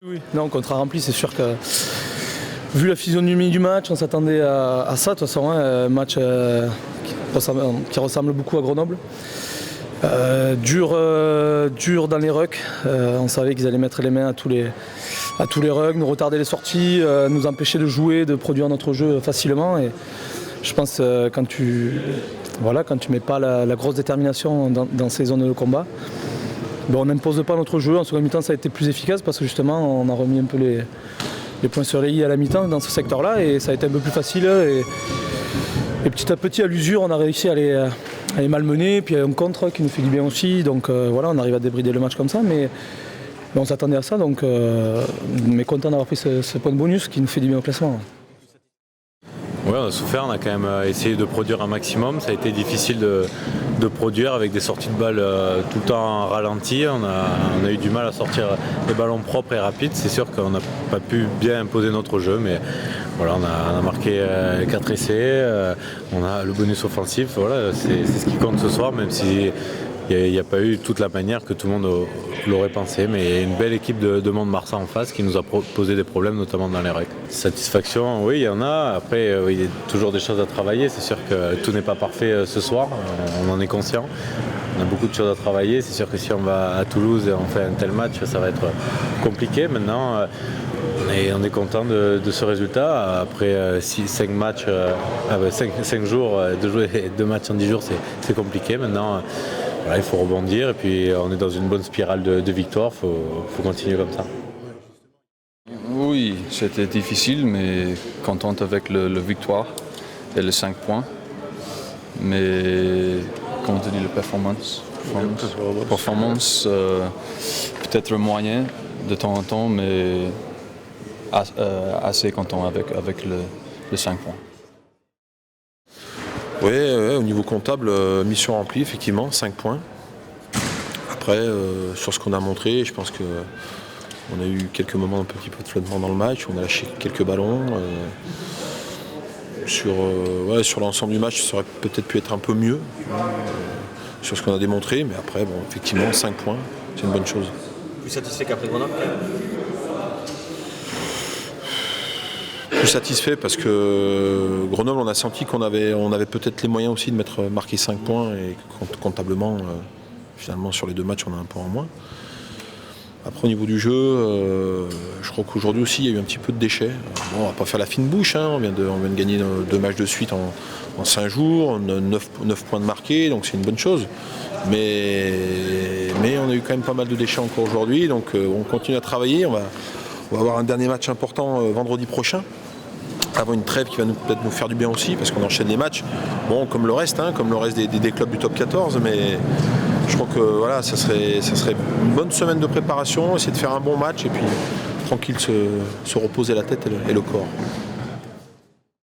Oui, non, contrat rempli, c'est sûr que vu la physionomie du match, on s'attendait à ça. De toute façon, un match qui ressemble beaucoup à Grenoble. Dur dans les rucks. On savait qu'ils allaient mettre les mains à tous les rucks, nous retarder les sorties, nous empêcher de jouer, de produire notre jeu facilement. Et je pense que quand tu mets pas la grosse détermination dans ces zones de combat, on n'impose pas notre jeu. En seconde mi-temps, ça a été plus efficace parce que justement, on a remis un peu les points sur les i à la mi-temps dans ce secteur-là et ça a été un peu plus facile. Et petit à petit, à l'usure, on a réussi à les malmener. Puis il y a un contre qui nous fait du bien aussi. Donc on arrive à débrider le match comme ça. Mais on s'attendait à ça. Donc, mais content d'avoir pris ce point de bonus qui nous fait du bien au classement. Ouais, on a souffert, on a quand même essayé de produire un maximum. Ça a été difficile de produire avec des sorties de balles tout le temps ralenti. On a eu du mal à sortir les ballons propres et rapides. C'est sûr qu'on n'a pas pu bien imposer notre jeu, mais voilà, on a marqué 4 essais, on a le bonus offensif. Voilà, c'est ce qui compte ce soir, même si il n'y a pas eu toute la manière que tout le monde l'aurait pensé, mais il y a une belle équipe de Mont-de-Marsan en face qui nous a posé des problèmes, notamment dans les rucks. Satisfaction, oui, il y en a. Après, il y a toujours des choses à travailler. C'est sûr que tout n'est pas parfait ce soir, on en est conscient. On a beaucoup de choses à travailler. C'est sûr que si on va à Toulouse et on fait un tel match, ça va être compliqué. Maintenant, on est content de ce résultat. Après 5 jours, de jouer 2 matchs en 10 jours, c'est compliqué. Maintenant, voilà, il faut rebondir et puis on est dans une bonne spirale de victoire, il faut continuer comme ça. Oui, c'était difficile, mais contente avec le victoire et les 5 points. Mais comment tu dis, la performance peut-être moyen de temps en temps, mais assez content avec les 5 points. Oui, au niveau comptable, mission remplie, effectivement, 5 points. Après, sur ce qu'on a montré, je pense qu'on a eu quelques moments un petit peu de flottement dans le match, on a lâché quelques ballons. Sur l'ensemble du match, ça aurait peut-être pu être un peu mieux sur ce qu'on a démontré, mais après, effectivement, 5 points, c'est une bonne chose. Plus satisfait qu'après Grenoble ? Plus satisfait parce que Grenoble, on a senti qu'on avait peut-être les moyens aussi de marquer 5 points et comptablement, finalement sur les 2 matchs, on a un point en moins. Après au niveau du jeu, je crois qu'aujourd'hui aussi il y a eu un petit peu de déchets. On va pas faire la fine bouche, on vient de gagner 2 matchs de suite en 5 jours, 9 points de marqués, donc c'est une bonne chose. Mais on a eu quand même pas mal de déchets encore aujourd'hui, donc on continue à travailler. On va avoir un dernier match important vendredi prochain, avant une trêve qui va peut-être nous faire du bien aussi, parce qu'on enchaîne les matchs, comme le reste des clubs du top 14, mais je crois que voilà, ça serait une bonne semaine de préparation, essayer de faire un bon match et puis tranquille se reposer la tête et le corps.